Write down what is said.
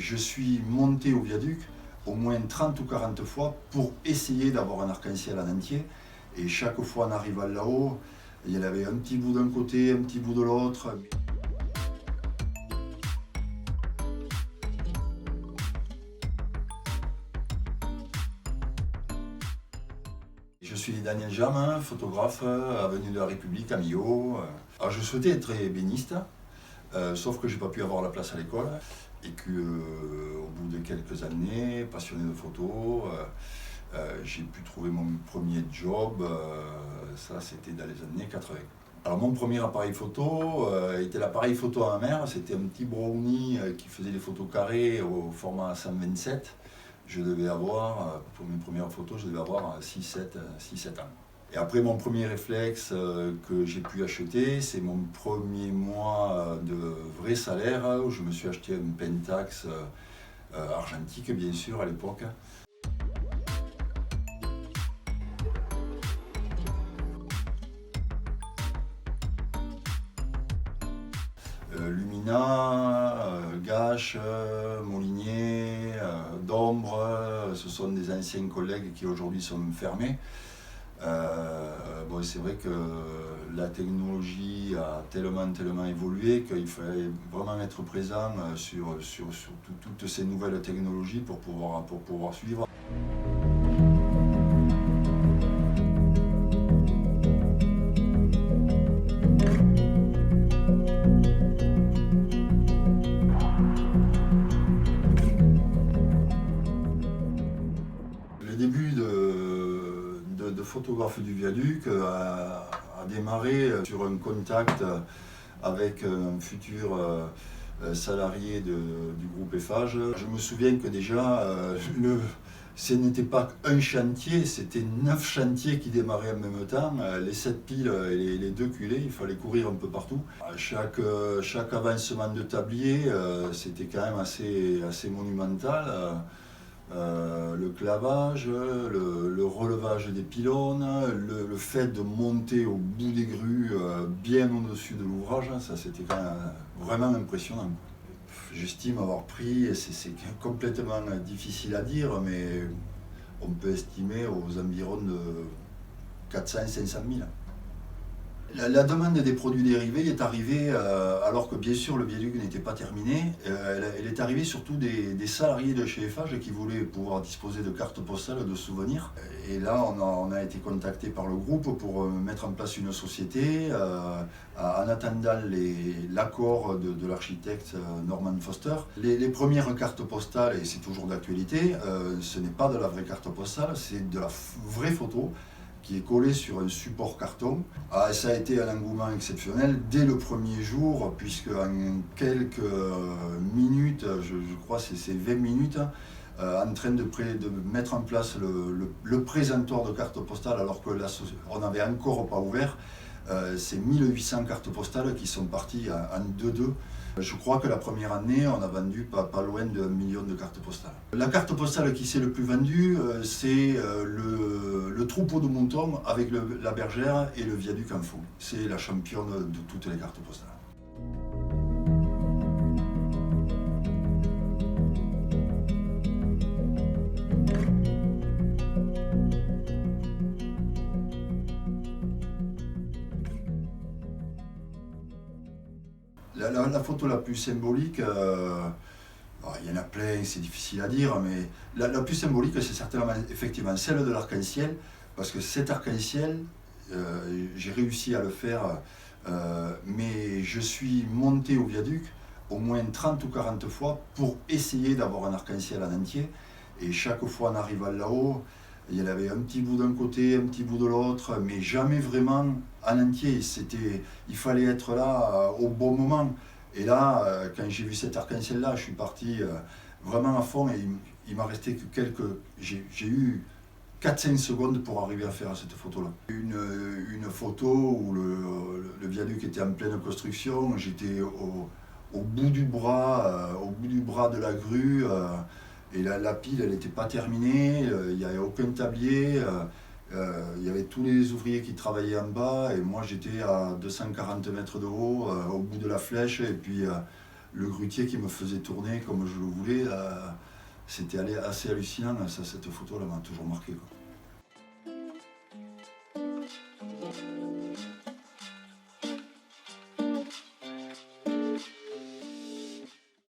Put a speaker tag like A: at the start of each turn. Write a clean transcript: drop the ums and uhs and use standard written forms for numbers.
A: Je suis monté au viaduc au moins 30 ou 40 fois pour essayer d'avoir un arc-en-ciel en entier. Et chaque fois en arrivant là-haut, il y en avait un petit bout d'un côté, un petit bout de l'autre. Je suis Daniel Jamin, photographe, avenue de la République à Millau. Alors je souhaitais être ébéniste, sauf que j'ai pas pu avoir la place à l'école. Et que, au bout de quelques années, passionné de photo, j'ai pu trouver mon premier job. Ça, c'était dans les années 80. Alors mon premier appareil photo était l'appareil photo à ma mère. C'était un petit Brownie qui faisait des photos carrées au format 127. Je devais avoir, pour mes premières photos, je devais avoir 6-7 ans. Et après, mon premier réflexe que j'ai pu acheter, c'est mon premier mois de vrai salaire, où je me suis acheté un Pentax argentique, bien sûr, à l'époque. Lumina, Gache, Molinier, Dombre, ce sont des anciens collègues qui aujourd'hui sont fermés. Bon, c'est vrai que la technologie a tellement évolué qu'il fallait vraiment être présent sur toutes ces nouvelles technologies pour pouvoir suivre. Le début de photographe du viaduc a démarré sur un contact avec un futur salarié du groupe Eiffage. Je me souviens que déjà, ce n'était pas un chantier, c'était 9 chantiers qui démarraient en même temps. Les 7 piles et les 2 culées, il fallait courir un peu partout. Chaque avancement de tablier, c'était quand même assez monumental. Le clavage, le relevage des pylônes, le fait de monter au bout des grues bien au-dessus de l'ouvrage, ça c'était quand même vraiment impressionnant. J'estime avoir pris, c'est complètement difficile à dire, mais on peut estimer aux environs de 400-500 000. La demande des produits dérivés est arrivée alors que bien sûr le viaduc n'était pas terminé. Elle est arrivée surtout des salariés de chez Eiffage qui voulaient pouvoir disposer de cartes postales, de souvenirs. Et là on a été contacté par le groupe pour mettre en place une société en attendant l'accord de l'architecte Norman Foster. Les premières cartes postales, et c'est toujours d'actualité, ce n'est pas de la vraie carte postale, c'est de la vraie photo qui est collé sur un support carton. Ça a été un engouement exceptionnel dès le premier jour, puisque en quelques minutes, je crois que c'est 20 minutes, en train de mettre en place le présentoir de cartes postales, alors qu'on n'avait encore pas ouvert. C'est 1800 cartes postales qui sont parties en 2-2. Je crois que la première année, on a vendu pas loin de 1 million de cartes postales. La carte postale qui s'est le plus vendue, c'est le troupeau de moutons avec la bergère et le viaduc en faux. C'est la championne de toutes les cartes postales. La photo la plus symbolique, il y en a plein, c'est difficile à dire, mais la plus symbolique, c'est certainement effectivement celle de l'arc-en-ciel, parce que cet arc-en-ciel, j'ai réussi à le faire, mais je suis monté au viaduc au moins 30 ou 40 fois pour essayer d'avoir un arc-en-ciel en entier, et chaque fois en arrivant là-haut, il y en avait un petit bout d'un côté, un petit bout de l'autre, mais jamais vraiment en entier. Il fallait être là au bon moment. Et là, quand j'ai vu cet arc-en-ciel-là, je suis parti vraiment à fond et il m'a resté que j'ai eu 4-5 secondes pour arriver à faire cette photo-là. Une photo où le viaduc était en pleine construction, j'étais au bout du bras de la grue. Et la pile, elle n'était pas terminée, il n'y avait aucun tablier, il y avait tous les ouvriers qui travaillaient en bas, et moi j'étais à 240 mètres de haut, au bout de la flèche, et puis le grutier qui me faisait tourner comme je le voulais. C'était assez hallucinant, cette photo-là m'a toujours marqué, quoi.